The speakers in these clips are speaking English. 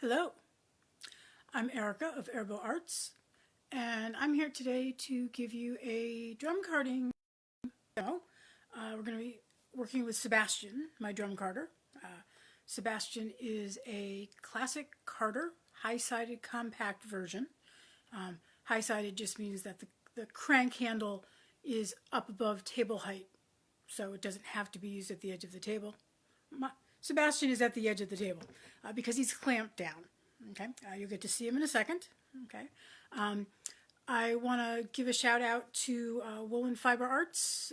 Hello, I'm Erica of AriBo Arts, and I'm here today to give you a drum carding demo. We're going to be working with Sebastian, my drum carder. Sebastian is a classic carder, high-sided compact version. High-sided just means that the crank handle is up above table height, so it doesn't have to be used at the edge of the table. Sebastian is at the edge of the table because he's clamped down. Okay, you'll get to see him in a second. Okay, I want to give a shout out to Woolen Fiber Arts,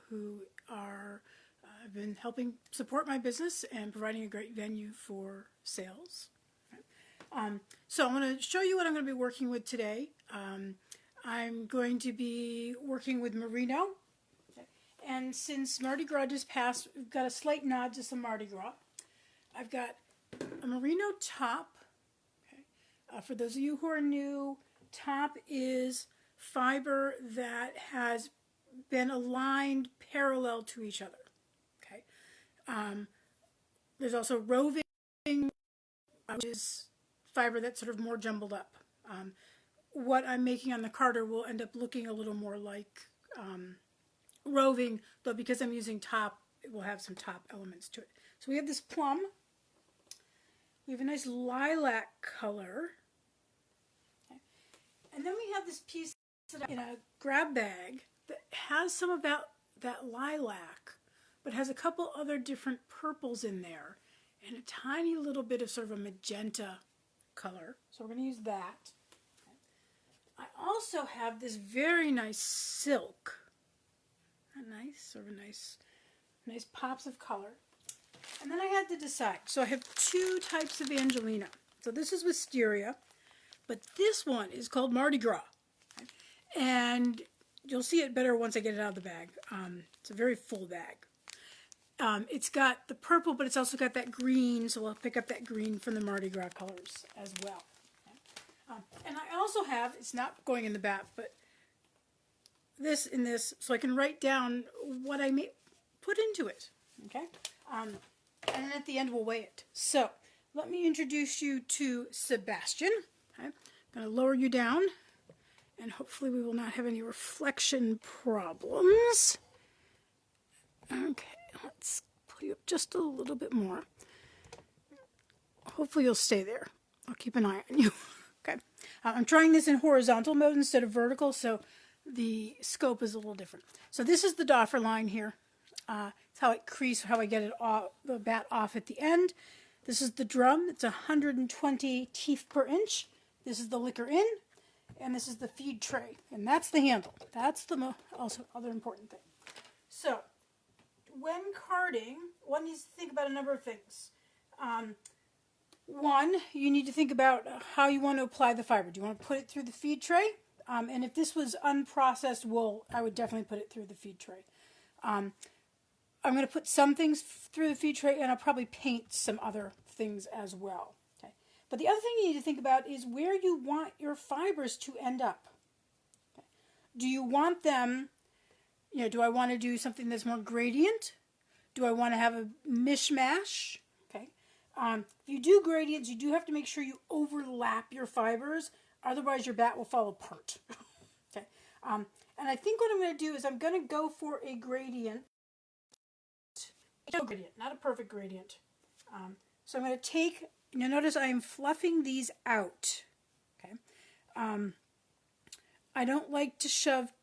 who have been helping support my business and providing a great venue for sales. Okay. So I'm going to show you what I'm going to be working with today. I'm going to be working with merino. And since Mardi Gras just passed, we've got a slight nod to some Mardi Gras. I've got a merino top. Okay. For those of you who are new, top is fiber that has been aligned parallel to each other. Okay. There's also roving, which is fiber that's sort of more jumbled up. What I'm making on the carder will end up looking a little more like roving, though because I'm using top, it will have some top elements to it. So we have this plum. We have a nice lilac color. Okay. And then we have this piece in a grab bag that has some of that lilac, but has a couple other different purples in there and a tiny little bit of sort of a magenta color. So we're going to use that. Okay. I also have this very nice silk. Nice pops of color. And then I had to decide. So I have two types of Angelina. So this is wisteria, but this one is called Mardi Gras. Okay? And you'll see it better once I get it out of the bag. It's a very full bag. It's got the purple, but it's also got that green, so we'll pick up that green from the Mardi Gras colors as well. Okay? And I also have, it's not going in the bat, but this in this, so I can write down what I may put into it, okay? And then at the end we'll weigh it. So let me introduce you to Sebastian. Okay? I'm going to lower you down, and hopefully we will not have any reflection problems. Okay, let's put you up just a little bit more. Hopefully you'll stay there. I'll keep an eye on you. Okay, I'm trying this in horizontal mode instead of vertical, so the scope is a little different. So this is the doffer line here. It's how it creases, how I get it off, the bat off at the end. This is the drum. It's 120 teeth per inch. This is the liquor in, and this is the feed tray, and that's the handle. That's the also other important thing. So when carding, one needs to think about a number of things. One, you need to think about how you want to apply the fiber. Do you want to put it through the feed tray? And if this was unprocessed wool, I would definitely put it through the feed tray. I'm going to put some things through the feed tray, and I'll probably paint some other things as well. Okay. But the other thing you need to think about is where you want your fibers to end up. Okay. Do you want them, do I want to do something that's more gradient? Do I want to have a mishmash? Okay. If you do gradients, you do have to make sure you overlap your fibers. Otherwise, your bat will fall apart. Okay, and I think what I'm going to do is I'm going to go for a gradient. Not a perfect gradient. So I'm going to take, you'll notice I am fluffing these out. Okay, I don't like to shove,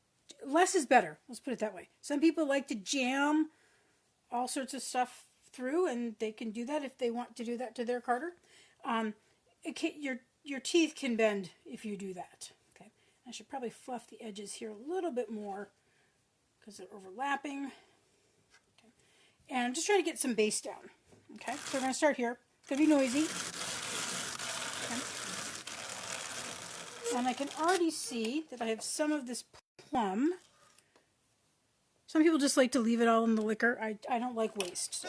less is better, let's put it that way. Some people like to jam all sorts of stuff through, and they can do that if they want to do that to their carder. Your teeth can bend if you do that. Okay, I should probably fluff the edges here a little bit more because they're overlapping. Okay. And I'm just trying to get some base down. Okay, so we're going to start here. It's going to be noisy. Okay. And I can already see that I have some of this plum. Some people just like to leave it all in the liquor. I don't like waste. So.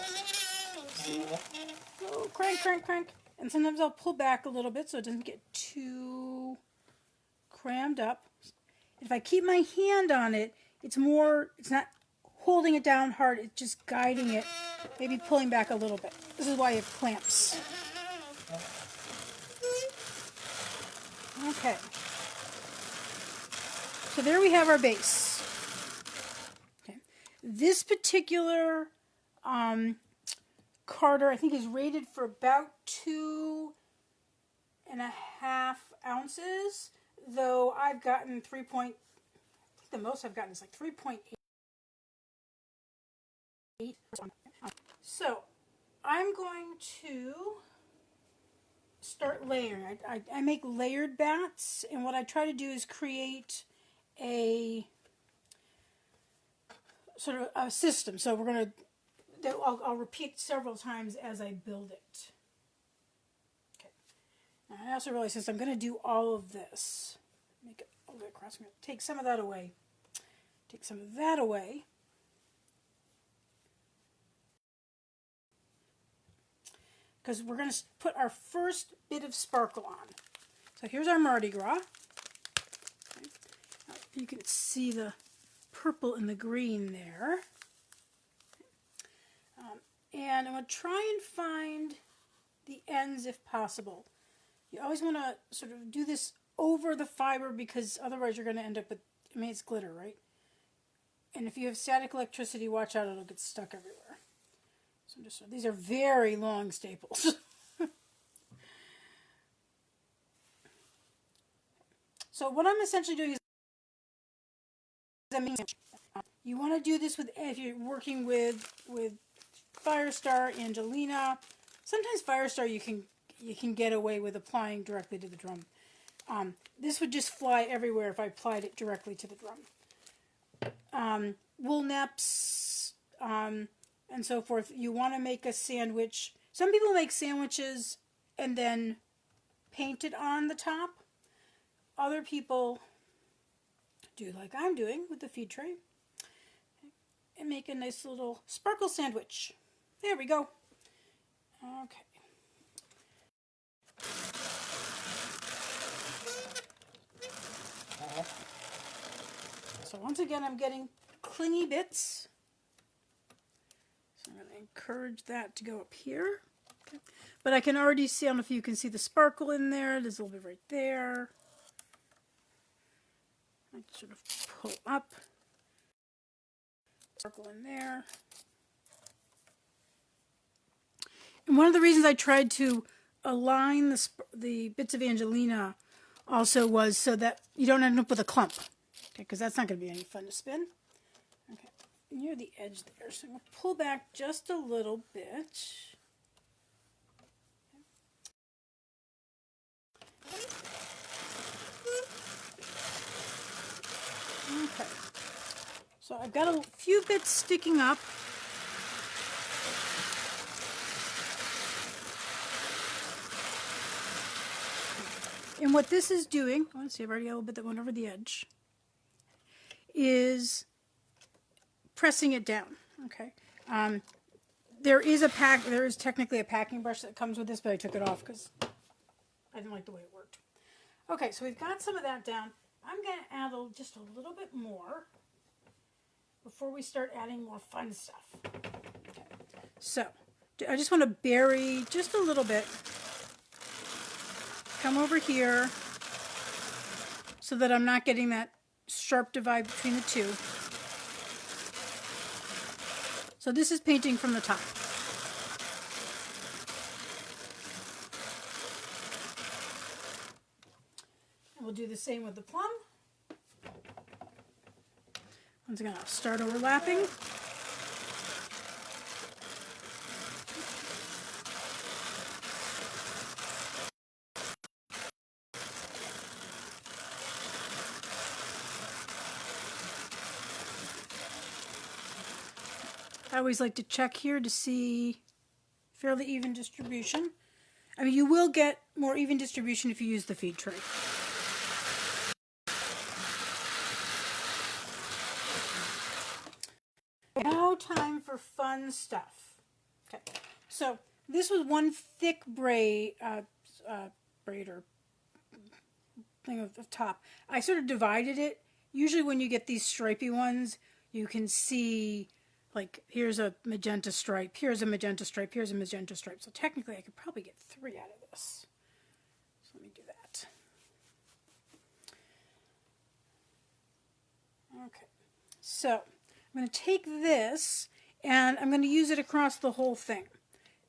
Oh, crank, crank, crank. And sometimes I'll pull back a little bit so it doesn't get too crammed up. If I keep my hand on it, it's not holding it down hard, it's just guiding it, maybe pulling back a little bit. This is why I have clamps. Okay. So there we have our base. Okay. This particular carder, I think, is rated for about 2.5 ounces, though I've gotten 3. I think the most I've gotten is like 3.8. So I'm going to start layering. I make layered bats, and what I try to do is create a sort of a system. So we're going to, I'll repeat several times as I build it. Okay. Now I also realize since I'm going to do all of this, make it all the way across, I'm going to take some of that away. Take some of that away. Because we're going to put our first bit of sparkle on. So here's our Mardi Gras. Okay. You can see the purple and the green there. And I'm going to try and find the ends if possible. You always want to sort of do this over the fiber because otherwise you're going to end up with, I mean, it's glitter, right? And if you have static electricity, watch out, it'll get stuck everywhere. So these are very long staples. So what I'm essentially doing is you want to do this with, if you're working with Firestar, Angelina. Sometimes Firestar you can get away with applying directly to the drum. This would just fly everywhere if I applied it directly to the drum. Wool neps and so forth. You want to make a sandwich. Some people make sandwiches and then paint it on the top. Other people do like I'm doing with the feed tray and make a nice little sparkle sandwich. There we go. Okay. So once again, I'm getting clingy bits. So I'm going to encourage that to go up here. Okay. But I can already see, I don't know if you can see the sparkle in there. There's a little bit right there. I sort of pull up. Sparkle in there. And one of the reasons I tried to align the bits of Angelina also was so that you don't end up with a clump. Okay, because that's not going to be any fun to spin. Okay, near the edge there. So I'm going to pull back just a little bit. Okay. So I've got a few bits sticking up. And what this is doing, I want to see, I've already got a little bit that went over the edge, is pressing it down. Okay. There is technically a packing brush that comes with this, but I took it off because I didn't like the way it worked. Okay, so we've got some of that down. I'm going to add just a little bit more before we start adding more fun stuff. Okay. So I just want to bury just a little bit. Come over here so that I'm not getting that sharp divide between the two. So this is painting from the top. And we'll do the same with the plum. Once again, I'll start overlapping. I always like to check here to see fairly even distribution. I mean, you will get more even distribution if you use the feed tray. Now time for fun stuff. Okay, so this was one thick braid or thing of top. I sort of divided it. Usually when you get these stripy ones, you can see, like, here's a magenta stripe, here's a magenta stripe, here's a magenta stripe. So technically I could probably get 3 out of this. So let me do that. So I'm going to take this and I'm going to use it across the whole thing,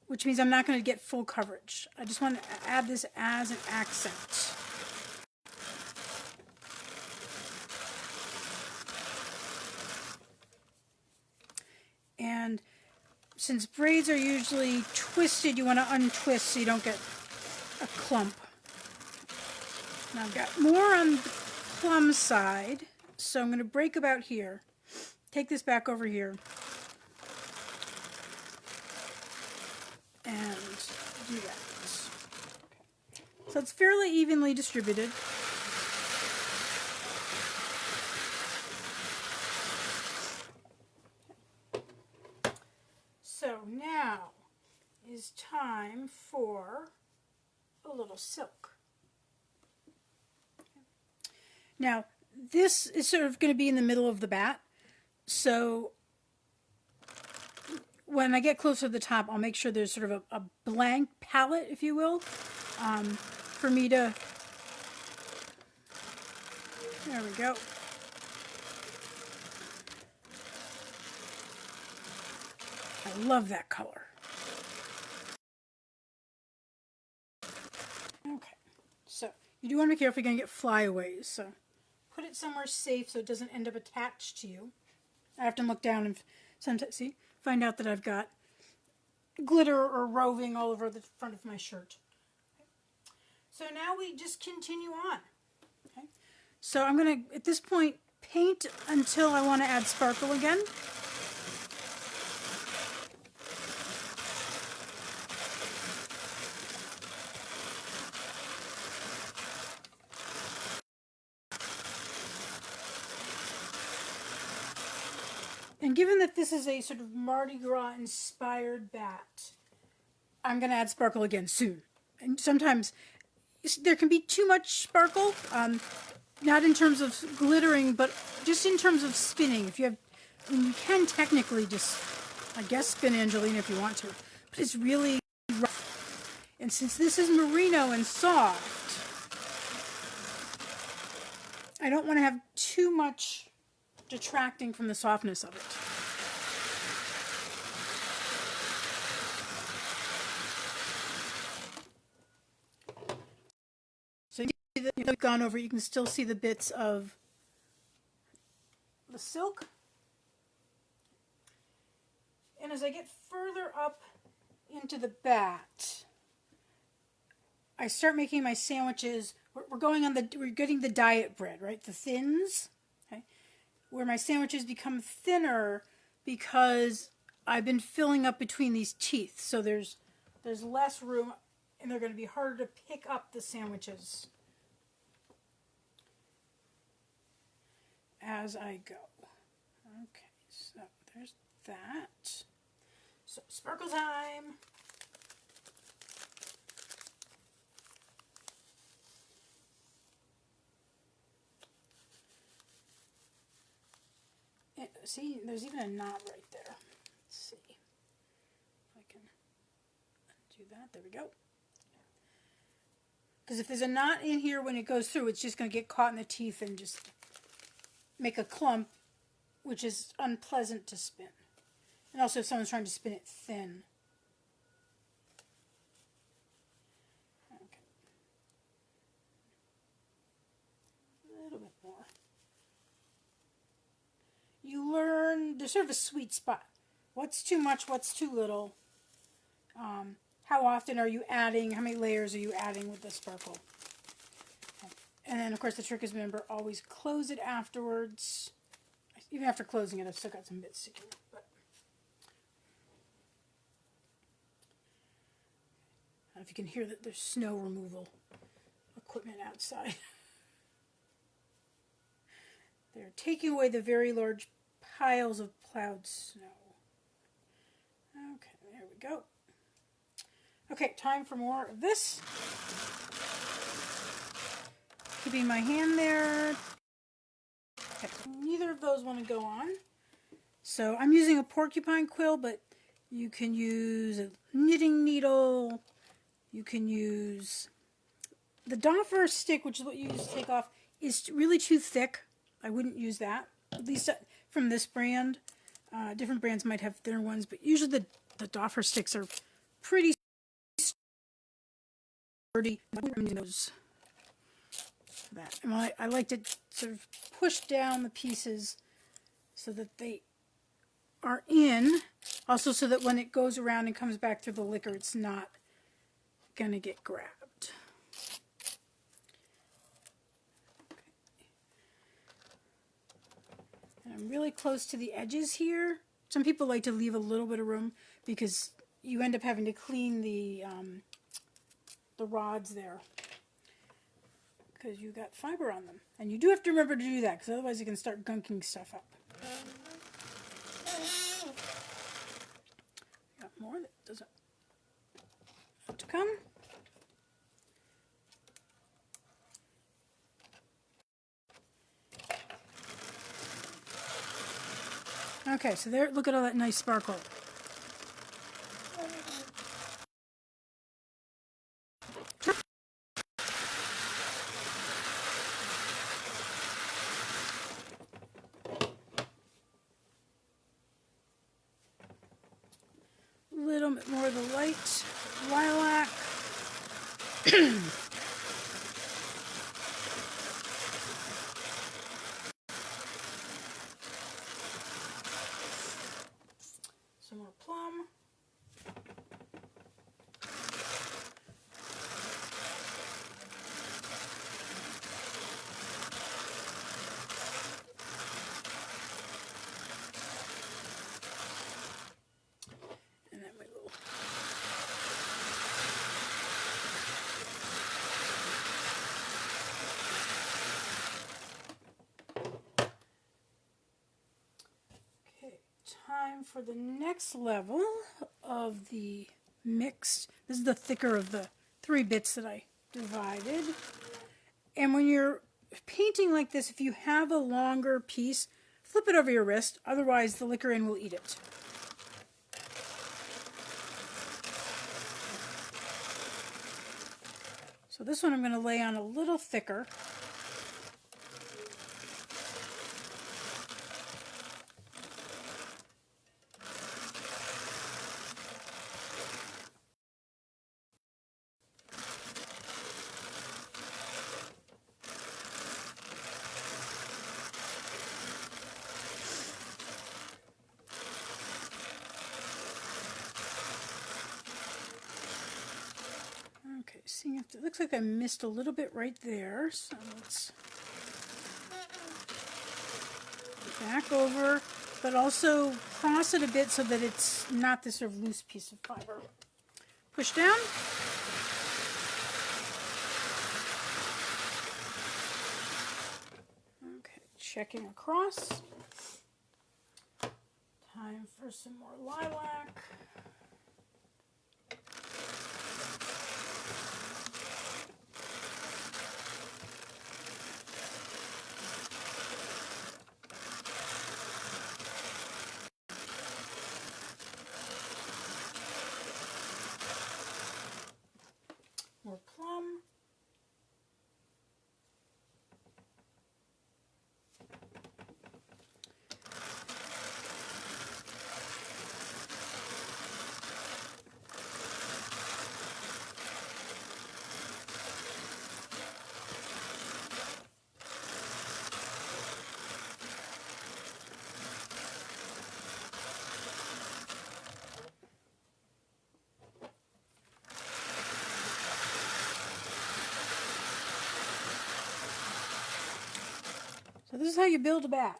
which means I'm not going to get full coverage. I just want to add this as an accent. And since braids are usually twisted, you want to untwist so you don't get a clump. Now I've got more on the plum side, so I'm going to break about here. Take this back over here. And do that. Okay. So it's fairly evenly distributed. So now is time for a little silk. Now this is sort of going to be in the middle of the bat, so when I get closer to the top, I'll make sure there's sort of a blank palette, if you will, for me to, there we go. I love that color. Okay, so you do want to be careful, you're going to get flyaways, so put it somewhere safe so it doesn't end up attached to you. I often look down and sometimes, see, find out that I've got glitter or roving all over the front of my shirt. Okay. So now we just continue on. Okay. So I'm going to, at this point, paint until I want to add sparkle again. And given that this is a sort of Mardi Gras inspired bat, I'm going to add sparkle again soon. And sometimes there can be too much sparkle, not in terms of glittering, but just in terms of spinning. If you have, I mean, you can technically just, I guess, spin Angelina if you want to, but it's really rough. And since this is merino and soft, I don't want to have too much detracting from the softness of it. So you see that we've gone over, you can still see the bits of the silk. And as I get further up into the bat, I start making my sandwiches. We're getting the diet bread, right? The thins. Where my sandwiches become thinner because I've been filling up between these teeth. So there's less room and they're going to be harder to pick up the sandwiches as I go. Okay, so there's that. So sparkle time. See, there's even a knot right there. Let's see if I can undo that. There we go. Because if there's a knot in here when it goes through, it's just going to get caught in the teeth and just make a clump, which is unpleasant to spin. And also if someone's trying to spin it thin. Okay. A little bit more. You learn, there's sort of a sweet spot. What's too much, what's too little? How often are you adding, how many layers are you adding with the sparkle? And then, of course, the trick is, remember, always close it afterwards. Even after closing it, I've still got some bits sticking up. But I don't know if you can hear that there's snow removal equipment outside. They're taking away the very large piles of plowed snow. Okay, there we go. Okay, time for more of this. Keeping my hand there. Okay, neither of those want to go on. So I'm using a porcupine quill, but you can use a knitting needle. You can use the Doffer stick, which is what you use to take off, is really too thick. I wouldn't use that. At least from this brand. Different brands might have thinner ones, but usually the Doffer sticks are pretty sturdy. That. And I like to sort of push down the pieces so that they are in, also so that when it goes around and comes back through the liquor, it's not going to get grabbed. And I'm really close to the edges here. Some people like to leave a little bit of room because you end up having to clean the rods there because you got fiber on them. And you do have to remember to do that because otherwise you can start gunking stuff up. Got more that doesn't have to come. Okay, so there, look at all that nice sparkle. A little bit more of the light lilac. Some more plum. And then we will time for the next level of the mixed. This is the thicker of the 3 bits that I divided. And when you're painting like this, if you have a longer piece, flip it over your wrist, otherwise the liquor in will eat it. So this one I'm going to lay on a little thicker. Okay, seeing if it looks like I missed a little bit right there, so let's back over, but also cross it a bit so that it's not this sort of loose piece of fiber. Push down. Okay, checking across. Time for some more lilac. More plum. So this is how you build a bat.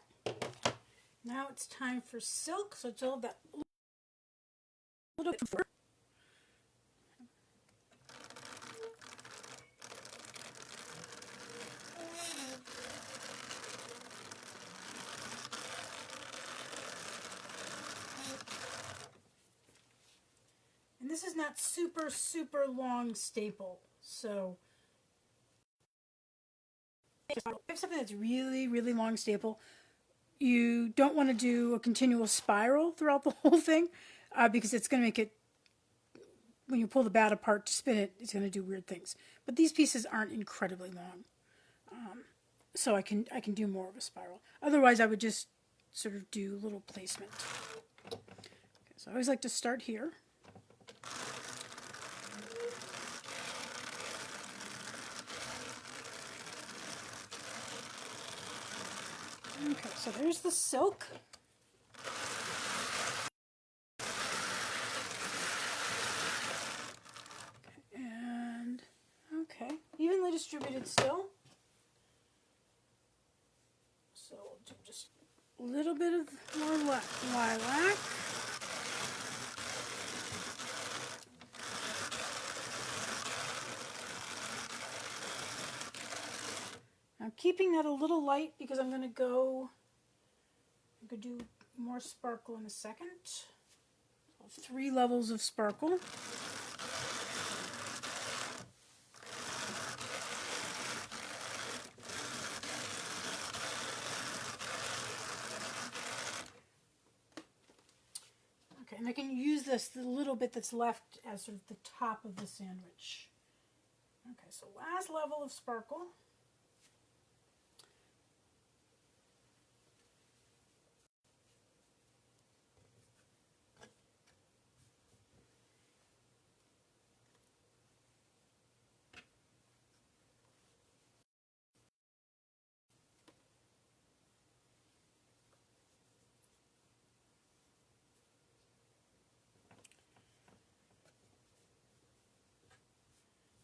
Now it's time for silk, so it's all that little bit more. And this is not super, super long staple, so if you have something that's really, really long staple, you don't want to do a continual spiral throughout the whole thing because it's going to make it, when you pull the bat apart to spin it, it's going to do weird things. But these pieces aren't incredibly long, so I can do more of a spiral. Otherwise, I would just sort of do little placement. Okay, so I always like to start here. Okay, so there's the silk. And, okay, evenly distributed still. So we'll do just a little bit of more lilac. I'm keeping that a little light because I'm going to do more sparkle in a second. 3 levels of sparkle. Okay, and I can use the little bit that's left as sort of the top of the sandwich. Okay, so last level of sparkle.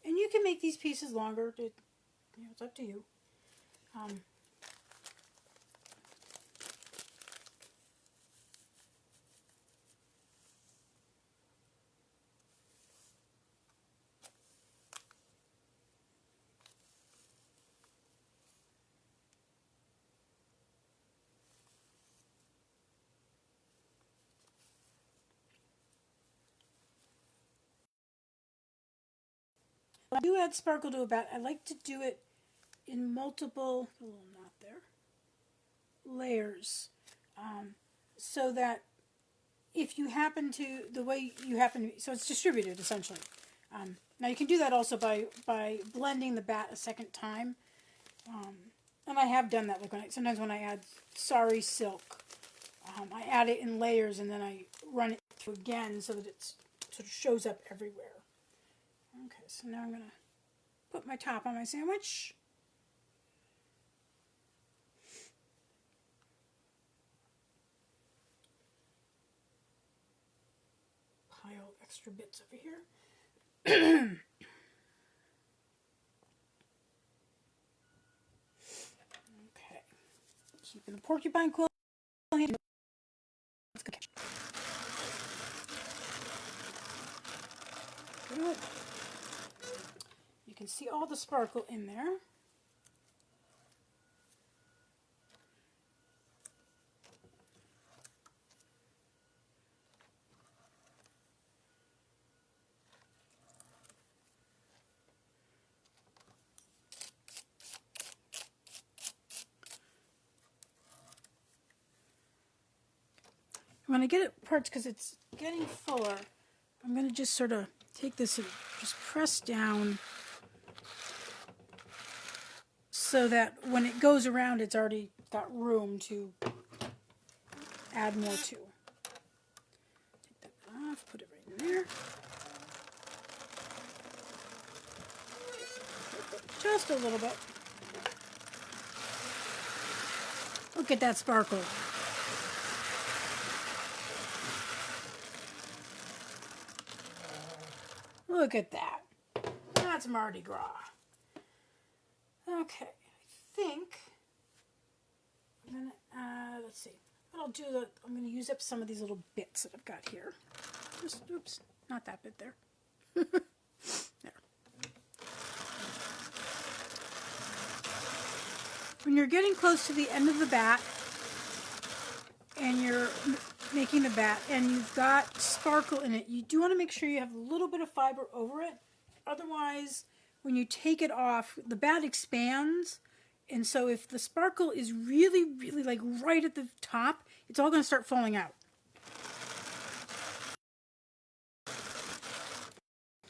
And you can make these pieces longer. It's up to you. I do add sparkle to a bat. I like to do it in multiple, a little knot there, layers, so that if you happen to, so it's distributed essentially. Now you can do that also by blending the bat a second time, and I have done that. Like sometimes when I add sari silk, I add it in layers and then I run it through again so that it sort of shows up everywhere. Okay, so now I'm going to put my top on my sandwich. Pile extra bits over here. Okay, keeping the porcupine quill. Good. You can see all the sparkle in there. When I get it parts, because it's getting fuller, I'm going to just sort of take this and just press down so that when it goes around, it's already got room to add more to. Take that off, put it right in there. Just a little bit. Look at that sparkle. Look at that. That's Mardi Gras. Okay, I think I'm going to, let's see. What I'll do, I'm going to use up some of these little bits that I've got here. Just, oops, not that bit there. There. When you're getting close to the end of the bat, and you're making the bat, and you've got sparkle in it, you do want to make sure you have a little bit of fiber over it. Otherwise, when you take it off, the bat expands, and so if the sparkle is really, really like right at the top, it's all going to start falling out.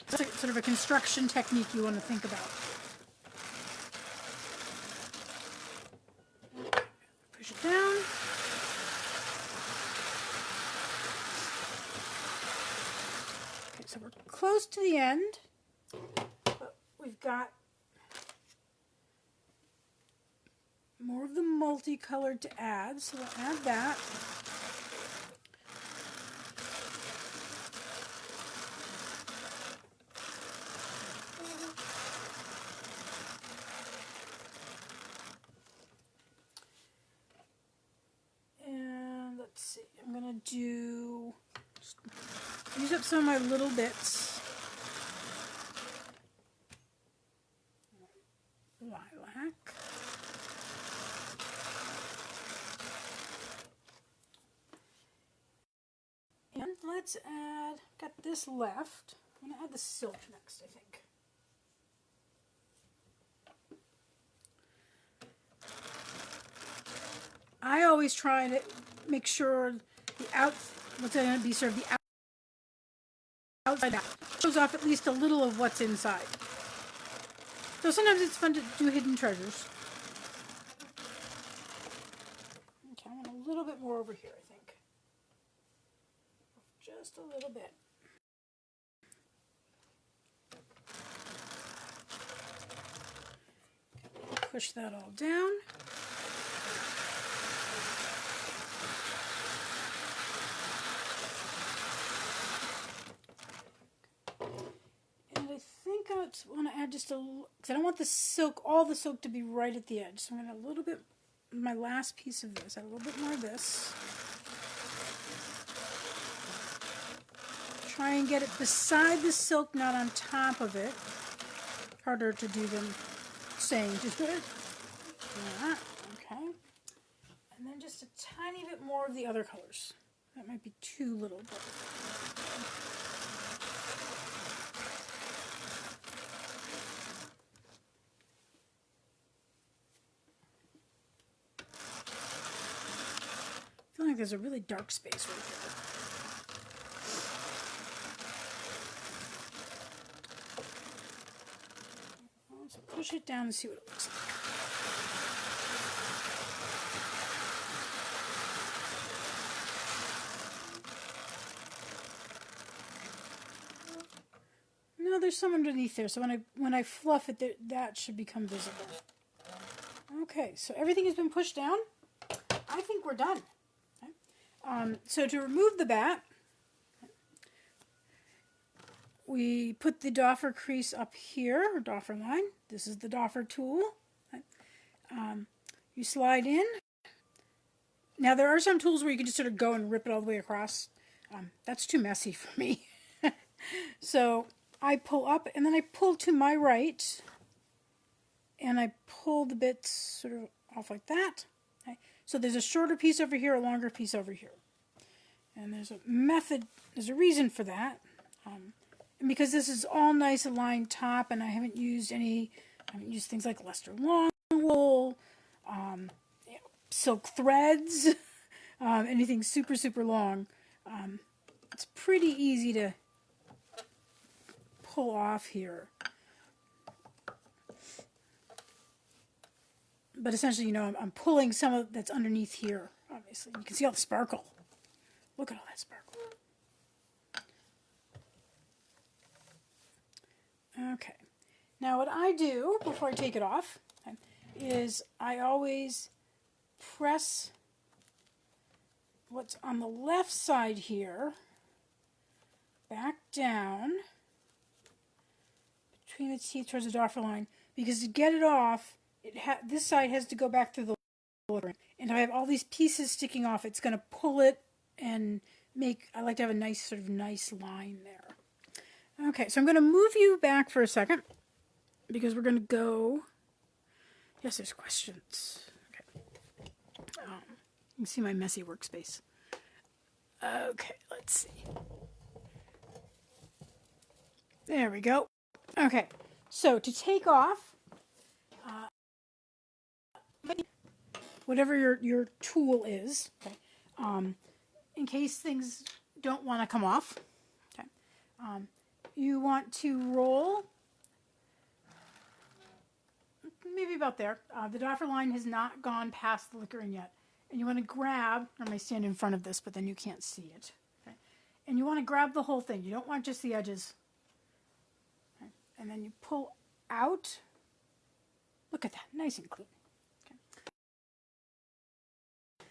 That's sort of a construction technique you want to think about. Push it down. close to the end, but we've got more of the multicolored to add, so we'll add that. And let's see, I'm going to use up some of my little bits. Lilac. And let's add, got this left. I'm going to add the silk next, I think. I always try to make sure what's going to be sort of the outside out shows off at least a little of what's inside. So sometimes it's fun to do hidden treasures. Okay, I want a little bit more over here, I think. Just a little bit. Push that all down. And I think I want to add just a little, because I don't want the silk, all the silk to be right at the edge. So I'm going to add a little bit, my last piece of this, add a little bit more of this. Try and get it beside the silk, not on top of it. Harder to do than saying just do it. Yeah, okay. And then just a tiny bit more of the other colors. That might be too little, but I feel like there's a really dark space right here. Let's push it down and see what it looks like. No, there's some underneath there, so when I fluff it, that should become visible. Okay, so everything has been pushed down. I think we're done. Okay. So to remove the bat, we put the doffer crease up here, or doffer line. This is the doffer tool. You slide in. Now there are some tools where you can just sort of go and rip it all the way across. That's too messy for me. So I pull up, and then I pull to my right, and I pull the bits sort of off like that. Okay. So there's a shorter piece over here, a longer piece over here. And there's a method, there's a reason for that. And because this is all nice aligned top, and I haven't used things like Leicester long wool, silk threads, anything super, super long. It's pretty easy to pull off here. But essentially, I'm pulling some of that's underneath here, obviously. You can see all the sparkle. Look at all that sparkle. Okay. Now what I do before I take it off is I always press what's on the left side here back down between the teeth towards the doffer line, because to get it off, this side has to go back through the lower. And if I have all these pieces sticking off, it's going to pull it and I like to have a nice line there. Okay, so I'm going to move you back for a second because we're going to go. Yes, there's questions. Okay. You can see my messy workspace. Okay, let's see. There we go. Okay, so to take off, whatever your tool is, okay, in case things don't want to come off, okay, you want to roll maybe about there. The doffer line has not gone past the liquoring yet. And you want to grab, or I may stand in front of this, but then you can't see it. Okay? And you want to grab the whole thing. You don't want just the edges. and then you pull out. Look at that, nice and clean. Okay.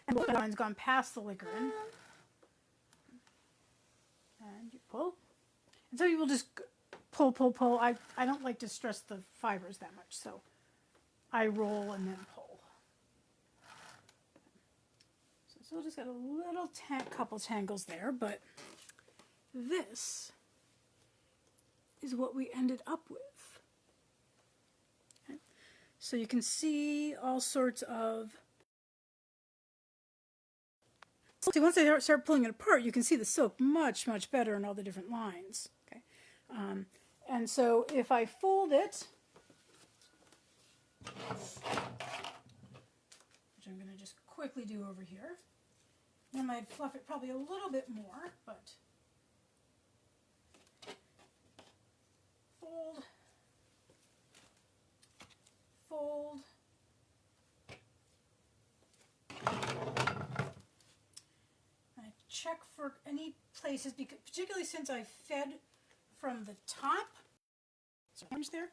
And the line's gone past the liquor in. And you pull. And so you will just pull, pull, pull. I don't like to stress the fibers that much, so I roll and then pull. So we'll just got a little couple tangles there, but this is what we ended up with. Okay. So you can see all sorts of... See, once I start pulling it apart, you can see the silk much, much better in all the different lines. Okay, and so if I fold it, which I'm going to just quickly do over here, then I'd fluff it probably a little bit more, but fold, fold, check for any places, because particularly since I fed from the top, so there,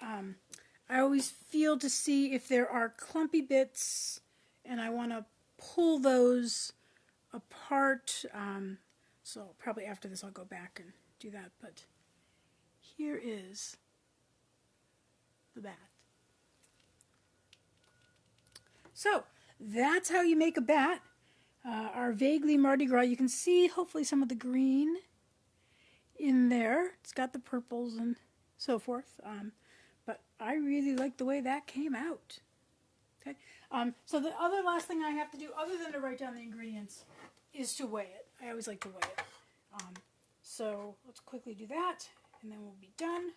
I always feel to see if there are clumpy bits, and I want to pull those apart. So probably after this I'll go back and do that, but here is the bat. So that's how you make a bat. Our vaguely Mardi Gras, you can see hopefully some of the green in there. It's got the purples and so forth. But I really like the way that came out. Okay. So the other last thing I have to do, other than to write down the ingredients, is to weigh it. I always like to weigh it. So let's quickly do that, and then we'll be done.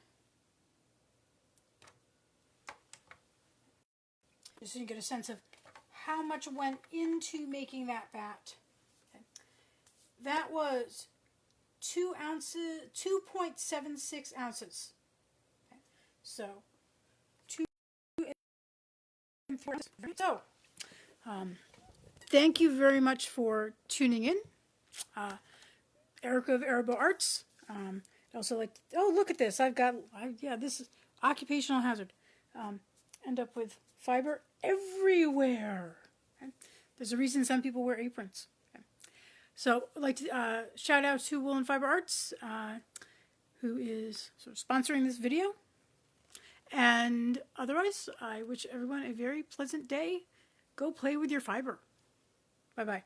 Just so you get a sense of how much went into making that bat. Okay. That was 2 ounces, 2.76 ounces. Okay. So 2 and 4 ounces. So thank you very much for tuning in. Erica of AriBo Arts. I'd also like to, oh, look at this. Yeah, this is occupational hazard. End up with fiber everywhere. Okay. There's a reason some people wear aprons. Okay. So I'd like to shout out to Wool and Fiber Arts, who is sort of sponsoring this video. And otherwise, I wish everyone a very pleasant day. Go play with your fiber. Bye-bye.